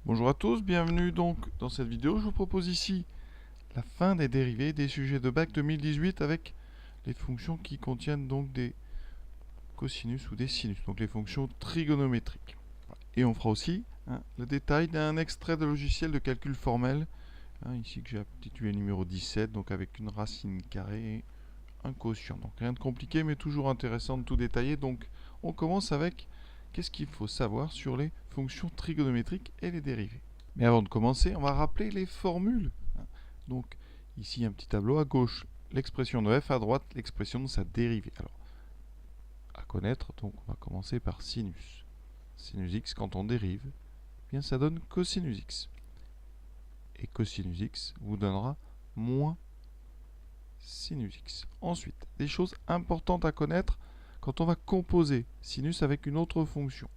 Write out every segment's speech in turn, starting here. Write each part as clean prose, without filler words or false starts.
Bonjour à tous, bienvenue donc dans cette vidéo. Je vous propose ici la fin des dérivés des sujets de bac 2018 avec les fonctions qui contiennent donc des cosinus ou des sinus, donc les fonctions trigonométriques. Et on fera aussi le détail d'un extrait de logiciel de calcul formel, ici que j'ai intitulé numéro 17, donc avec une racine carrée et un quotient. Donc rien de compliqué mais toujours intéressant de tout détailler. Donc on commence avec qu'est-ce qu'il faut savoir sur les fonctions trigonométriques et les dérivés. Mais avant de commencer, on va rappeler les formules. Donc ici un petit tableau à gauche, l'expression de f, à droite l'expression de sa dérivée. Alors à connaître, donc on va commencer par sinus. Sinus x quand on dérive, eh bien ça donne cosinus x. Et cosinus x vous donnera moins sinus x. Ensuite, des choses importantes à connaître quand on va composer sinus avec une autre fonction.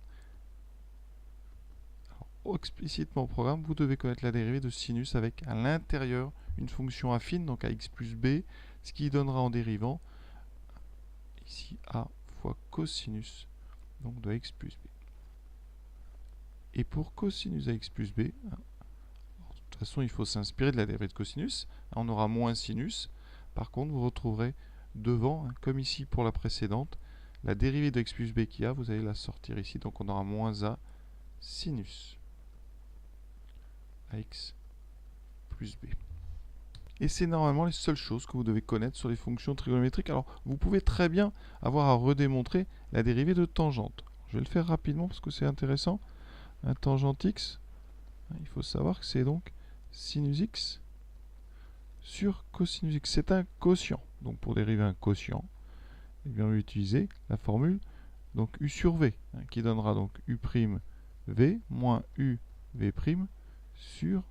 Alors, explicitement au programme, vous devez connaître la dérivée de sinus avec à l'intérieur une fonction affine, donc à x plus b, ce qui donnera en dérivant ici a fois cosinus donc de x plus b. Et pour cosinus à x plus b, de toute façon il faut s'inspirer de la dérivée de cosinus, on aura moins sinus. Par contre, vous retrouverez devant, comme ici pour la précédente, la dérivée de x plus b qui a, vous allez la sortir ici, donc on aura moins a sinus à x plus b. Et c'est normalement les seules choses que vous devez connaître sur les fonctions trigonométriques. Alors, vous pouvez très bien avoir à redémontrer la dérivée de tangente. Je vais le faire rapidement parce que c'est intéressant. Un tangente x, il faut savoir que c'est donc sinus x sur cosinus x. C'est un quotient. Donc pour dériver un quotient, eh bien, on va utiliser la formule donc u sur v, qui donnera donc u' v moins u v' sur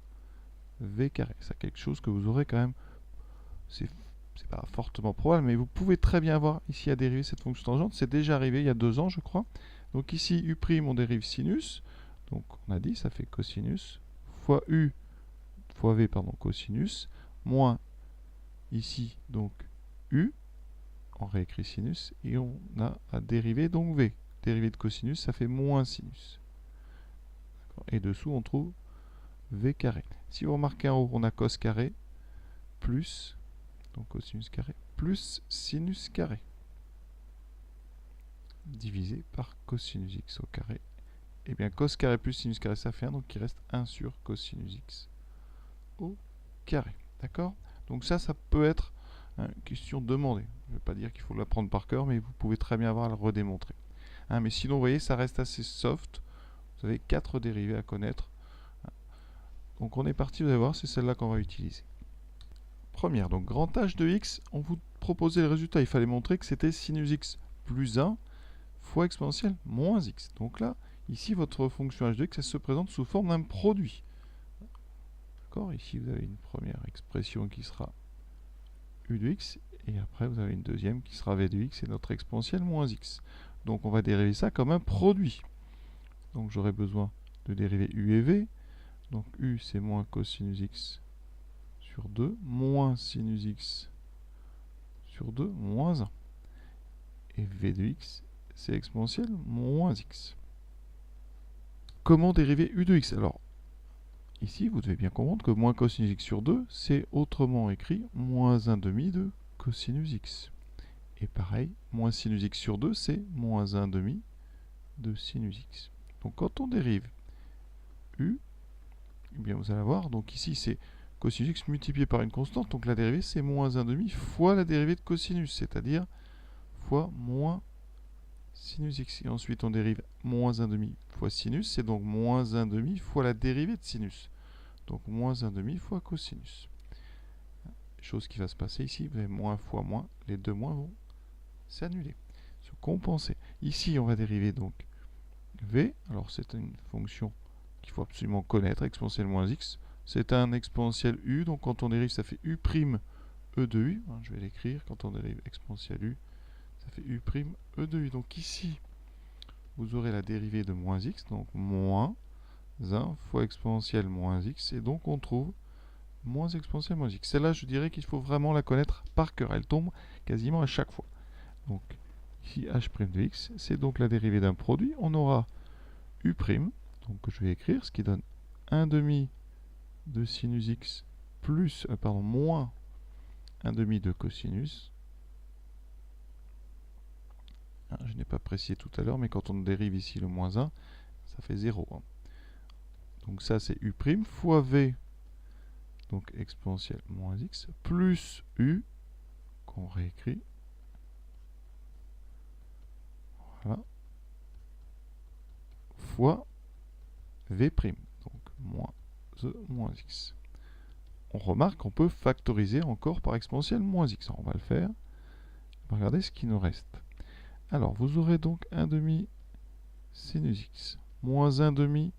v carré. C'est quelque chose que vous aurez quand même, c'est pas fortement probable, mais vous pouvez très bien voir ici à dériver cette fonction tangente. C'est déjà arrivé il y a 2 ans, je crois. Donc ici, u', on dérive sinus. Donc on a dit, ça fait cosinus fois u fois v, pardon, cosinus, moins ici, donc u, on réécrit sinus, et on a à dériver donc v. Dérivée de cosinus, ça fait moins sinus. Et dessous, on trouve v carré. Si vous remarquez en haut, on a cos carré plus, donc cosinus carré, plus sinus carré, divisé par cosinus x au carré. Et bien cos carré plus sinus carré, ça fait 1, donc il reste 1 sur cosinus x au carré. D'accord? Donc ça peut être une question demandée. Je ne vais pas dire qu'il faut l'apprendre par cœur, mais vous pouvez très bien avoir à le redémontrer. Mais sinon, vous voyez, ça reste assez soft. Vous avez 4 dérivées à connaître. Donc on est parti, vous allez voir, c'est celle-là qu'on va utiliser. Première, donc grand H de x, on vous proposait le résultat. Il fallait montrer que c'était sinus x plus 1 fois exponentielle moins x. Donc là, ici, votre fonction h de x, elle se présente sous forme d'un produit. D'accord? Ici, vous avez une première expression qui sera u de x, et après, vous avez une deuxième qui sera v de x, et notre exponentielle moins x. Donc on va dériver ça comme un produit. Donc j'aurai besoin de dériver u et v. Donc u, c'est moins cosinus x sur 2, moins sinus x sur 2, moins 1. Et v de x, c'est exponentielle moins x. Comment dériver u de x? Alors, ici, vous devez bien comprendre que moins cosinus x sur 2, c'est autrement écrit moins 1 demi de cosinus x. Et pareil, moins sinus x sur 2, c'est moins 1 demi de sinus x. Donc quand on dérive u, eh bien vous allez voir, donc ici c'est cosinus x multiplié par une constante, donc la dérivée c'est moins 1 demi fois la dérivée de cosinus, c'est-à-dire fois moins sinus x. Et ensuite on dérive moins 1 demi fois sinus, c'est donc moins 1 demi fois la dérivée de sinus. Donc moins 1 demi fois cosinus. Chose qui va se passer ici, vous avez moins fois moins, les deux moins vont s'annuler, se compenser. Ici on va dériver donc v, alors c'est une fonction qu'il faut absolument connaître, exponentielle moins x. C'est un exponentiel u, donc quand on dérive, ça fait u' e de u. Je vais l'écrire, quand on dérive exponentielle u, ça fait u' e de u. Donc ici, vous aurez la dérivée de moins x, donc moins 1 fois exponentielle moins x, et donc on trouve moins exponentielle moins x. Celle-là, je dirais qu'il faut vraiment la connaître par cœur. Elle tombe quasiment à chaque fois. Donc ici, h' de x, c'est donc la dérivée d'un produit. On aura u', donc que je vais écrire, ce qui donne 1 demi de sinus x plus, moins 1 demi de cosinus. Je n'ai pas précisé tout à l'heure, mais quand on dérive ici le moins 1, ça fait 0. Donc ça, c'est u' fois v, donc exponentielle moins x, plus u, qu'on réécrit. Voilà. Fois v', donc moins e moins x. On remarque qu'on peut factoriser encore par exponentielle moins x. On va le faire. On va regarder ce qui nous reste. Alors, vous aurez donc 1 demi sinus x, moins 1 demi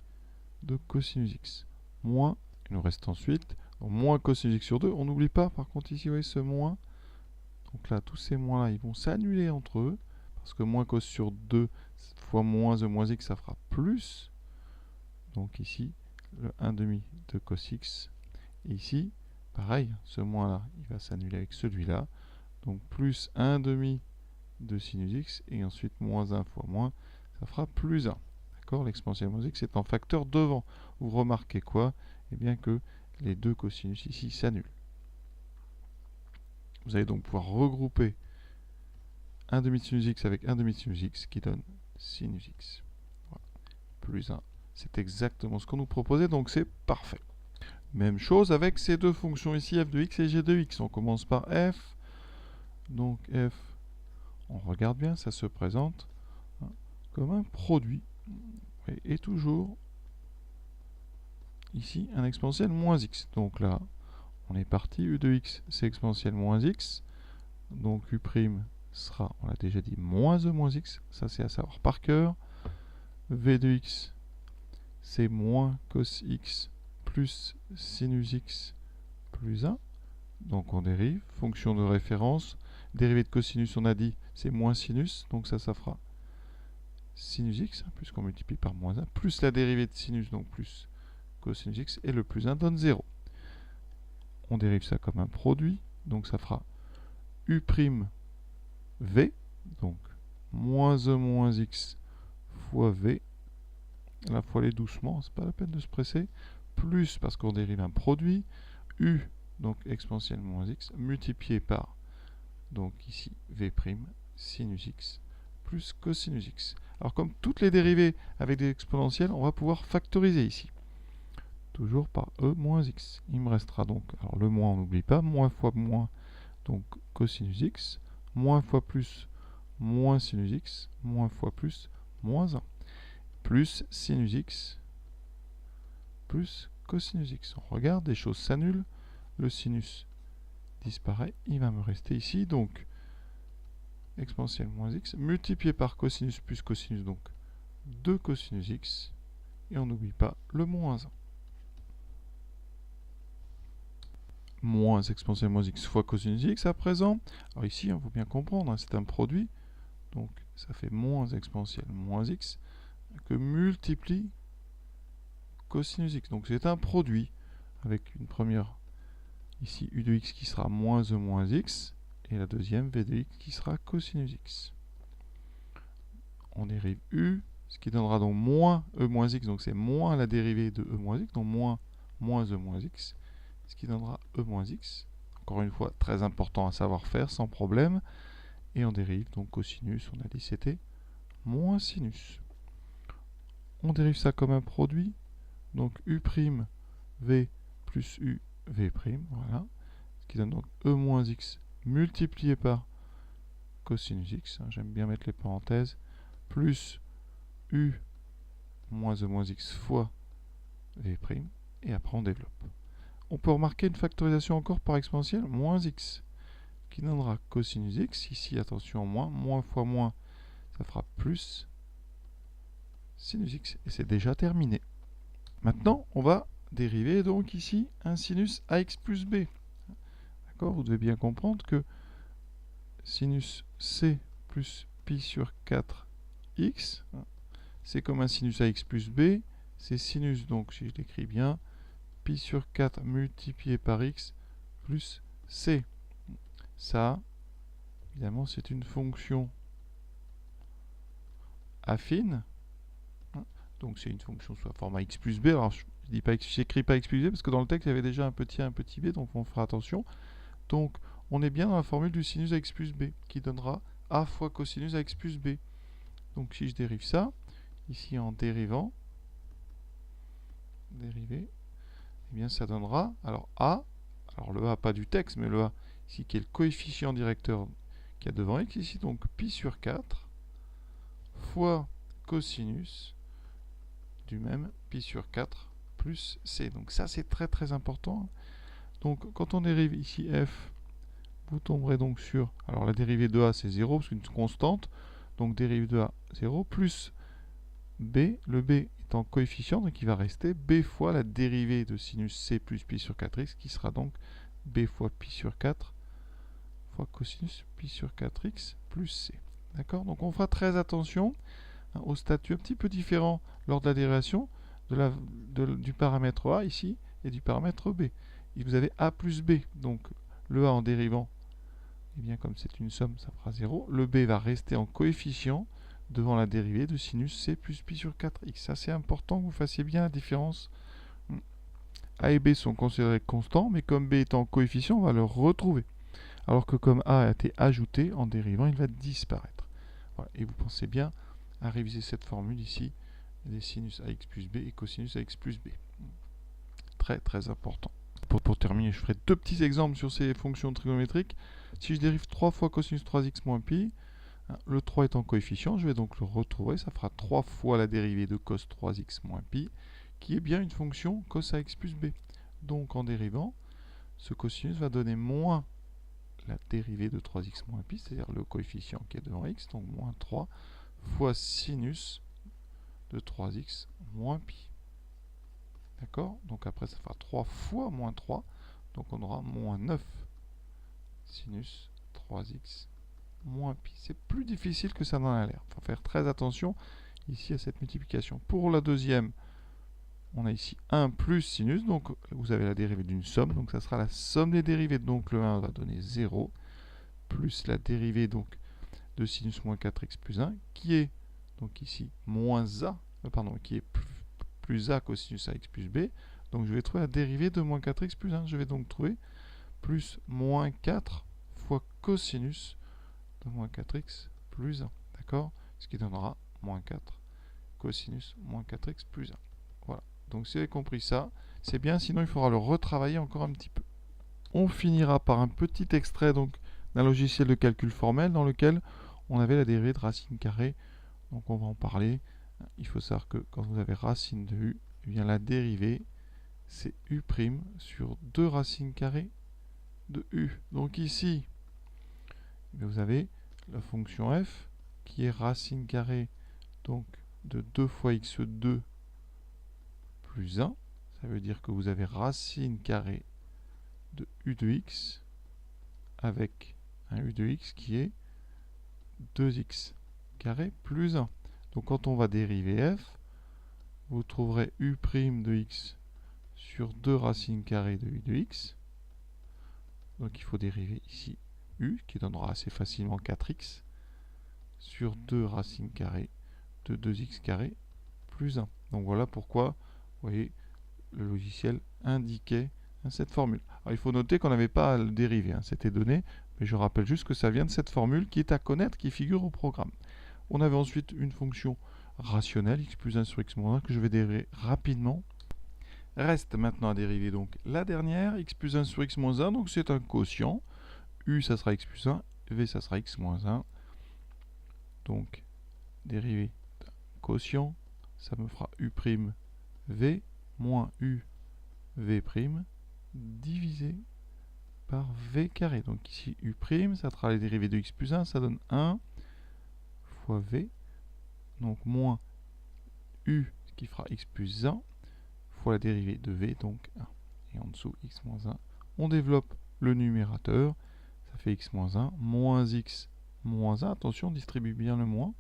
de cosinus x, moins, il nous reste ensuite, moins cosinus x sur 2. On n'oublie pas, par contre, ici, vous voyez ce moins. Donc là, tous ces moins-là, ils vont s'annuler entre eux, parce que moins cos sur 2 fois moins e moins x, ça fera plus. Donc ici, le 1 demi de cos x. Et ici, pareil, ce moins-là, il va s'annuler avec celui-là. Donc plus 1 demi de sinus x, et ensuite moins 1 fois moins, ça fera plus 1. D'accord? L'exponentielle moins x est en facteur devant. Vous remarquez quoi? Eh bien que les deux cosinus ici s'annulent. Vous allez donc pouvoir regrouper 1 demi de sinus x avec 1 demi de sinus x qui donne sinus x. Voilà. Plus 1. C'est exactement ce qu'on nous proposait, donc c'est parfait. Même chose avec ces deux fonctions ici, f de x et g de x. On commence par f. Donc f, on regarde bien, ça se présente comme un produit. Et toujours ici un exponentiel moins x. Donc là, on est parti, u de x c'est exponentielle moins x. Donc u' sera, on l'a déjà dit, moins e moins x. Ça c'est à savoir par cœur. V de x c'est moins cos x plus sinus x plus 1. Donc on dérive, fonction de référence. Dérivée de cosinus, on a dit, c'est moins sinus. Donc ça fera sinus x, puisqu'on multiplie par moins 1, plus la dérivée de sinus, donc plus cosinus x, et le plus 1 donne 0. On dérive ça comme un produit, donc ça fera u' v, donc moins e moins x fois v, la fois aller doucement, c'est pas la peine de se presser, plus, parce qu'on dérive un produit, u, donc exponentielle moins x, multiplié par, donc ici, v', sinus x, plus cosinus x. Alors comme toutes les dérivées avec des exponentielles, on va pouvoir factoriser ici. Toujours par e moins x. Il me restera donc, alors le moins on n'oublie pas, moins fois moins, donc cosinus x, moins fois plus, moins sinus x, moins fois plus, moins 1. Plus sinus x, plus cosinus x. On regarde, les choses s'annulent, le sinus disparaît, il va me rester ici, donc exponentielle moins x, multiplié par cosinus plus cosinus, donc 2 cosinus x, et on n'oublie pas le moins 1. Moins exponentielle moins x fois cosinus x à présent. Alors ici, il faut bien comprendre, c'est un produit, donc ça fait moins exponentielle moins x que multiplie cosinus x. Donc c'est un produit avec une première, ici u de x qui sera moins e moins x, et la deuxième v de x qui sera cosinus x. On dérive u, ce qui donnera donc moins e moins x, donc c'est moins la dérivée de e moins x, donc moins e moins x, ce qui donnera e moins x. Encore une fois, très important à savoir faire, sans problème. Et on dérive donc cosinus, on a dit c'était moins sinus. On dérive ça comme un produit, donc u' v plus u v', voilà, ce qui donne donc e moins x multiplié par cosinus x, j'aime bien mettre les parenthèses, plus u moins e moins x fois v', et après on développe. On peut remarquer une factorisation encore par exponentielle, moins x, qui donnera cosinus x, ici attention moins fois moins, ça fera plus sinus x, et c'est déjà terminé. Maintenant, on va dériver donc ici un sinus ax plus b. D'accord? Vous devez bien comprendre que sinus c plus pi sur 4x, c'est comme un sinus ax plus b, c'est sinus, donc si je l'écris bien, pi sur 4 multiplié par x plus c. Ça, évidemment, c'est une fonction affine. Donc c'est une fonction sous la forme x plus b. Alors j'écris pas x plus b parce que dans le texte il y avait déjà un petit a, un petit b, donc on fera attention. Donc on est bien dans la formule du sinus à x plus b, qui donnera a fois cosinus à x plus b. Donc si je dérive ça, ici en dérivant, dérivé, eh bien ça donnera, alors a, alors le a pas du texte, mais le a ici qui est le coefficient directeur qu'il y a devant x ici, donc pi sur 4 fois cosinus du même pi sur 4 plus c. Donc ça c'est très très important. Donc quand on dérive ici f, vous tomberez donc sur, alors la dérivée de a c'est 0 parce que c'est une constante, donc dérive de a 0 plus b, le b étant coefficient, donc il va rester b fois la dérivée de sinus c plus pi sur 4x, qui sera donc b fois pi sur 4 fois cosinus pi sur 4x plus c. D'accord? Donc on fera très attention au statut un petit peu différent lors de la dérivation du paramètre a ici et du paramètre b. Et vous avez a plus b, donc le a en dérivant, et bien comme c'est une somme, ça fera 0. Le b va rester en coefficient devant la dérivée de sinus c plus pi sur 4x. Ça c'est important que vous fassiez bien la différence. A et b sont considérés constants, mais comme b est en coefficient, on va le retrouver. Alors que comme a a été ajouté, en dérivant, il va disparaître. Voilà. Et vous pensez bien à réviser cette formule ici, des sinus ax plus b et cosinus ax plus b. Très très important. Pour terminer, je ferai deux petits exemples sur ces fonctions trigonométriques. Si je dérive 3 fois cosinus 3x moins pi, le 3 est en coefficient, je vais donc le retrouver, ça fera 3 fois la dérivée de cos 3x moins pi, qui est bien une fonction cos ax plus b. Donc en dérivant, ce cosinus va donner moins la dérivée de 3x moins pi, c'est-à-dire le coefficient qui est devant x, donc moins 3 fois sinus de 3x moins pi. D'accord? Donc après ça fera 3 fois moins 3, donc on aura moins 9 sinus 3x moins pi. C'est plus difficile que ça n'en a l'air. Il faut faire très attention ici à cette multiplication. Pour la deuxième, on a ici 1 plus sinus, donc vous avez la dérivée d'une somme, donc ça sera la somme des dérivées, donc le 1 va donner 0, plus la dérivée donc de sinus moins 4x plus 1, qui est donc ici moins a, qui est plus a cosinus ax plus b, donc je vais trouver la dérivée de moins 4x plus 1, je vais donc trouver plus moins 4 fois cosinus de moins 4x plus 1, d'accord? Ce qui donnera moins 4 cosinus moins 4x plus 1. Voilà, donc si vous avez compris ça, c'est bien, sinon il faudra le retravailler encore un petit peu. On finira par un petit extrait donc d'un logiciel de calcul formel dans lequel on avait la dérivée de racine carrée, donc on va en parler. Il faut savoir que quand vous avez racine de u, eh bien la dérivée c'est u' sur 2 racines carrées de u. Donc ici, vous avez la fonction f qui est racine carrée donc de 2 fois x2 plus 1. Ça veut dire que vous avez racine carrée de u de x avec un u de x qui est 2x carré plus 1. Donc quand on va dériver f, vous trouverez u' de x sur 2 racines carrées de u de x. Donc il faut dériver ici u, qui donnera assez facilement 4x, sur 2 racines carrées de 2x carré plus 1. Donc voilà pourquoi, vous voyez, le logiciel indiquait cette formule. Alors, il faut noter qu'on n'avait pas à le dériver, c'était donné, mais je rappelle juste que ça vient de cette formule qui est à connaître, qui figure au programme. On avait ensuite une fonction rationnelle, x plus 1 sur x moins 1, que je vais dériver rapidement. Reste maintenant à dériver donc la dernière, x plus 1 sur x moins 1, donc c'est un quotient. U, ça sera x plus 1, v, ça sera x moins 1. Donc, dérivé d'un quotient, ça me fera u' v moins u v' divisé par v carré. Donc ici u', ça sera les dérivées de x plus 1, ça donne 1 fois v, donc moins u, ce qui fera x plus 1, fois la dérivée de v, donc 1. Et en dessous, x moins 1. On développe le numérateur, ça fait x moins 1, moins x moins 1, attention, on distribue bien le moins,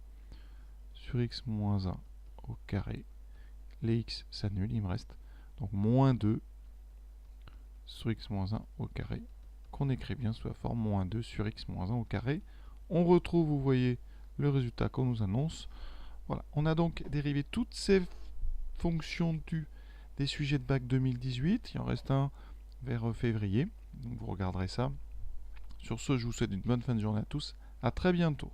sur x moins 1 au carré. Les x s'annulent, il me reste donc moins 2 sur x moins 1 au carré, qu'on écrit bien sous la forme moins 2 sur x moins 1 au carré. On retrouve, vous voyez, le résultat qu'on nous annonce. Voilà, on a donc dérivé toutes ces fonctions des sujets de bac 2018. Il en reste un vers février. Donc vous regarderez ça. Sur ce, je vous souhaite une bonne fin de journée à tous. À très bientôt.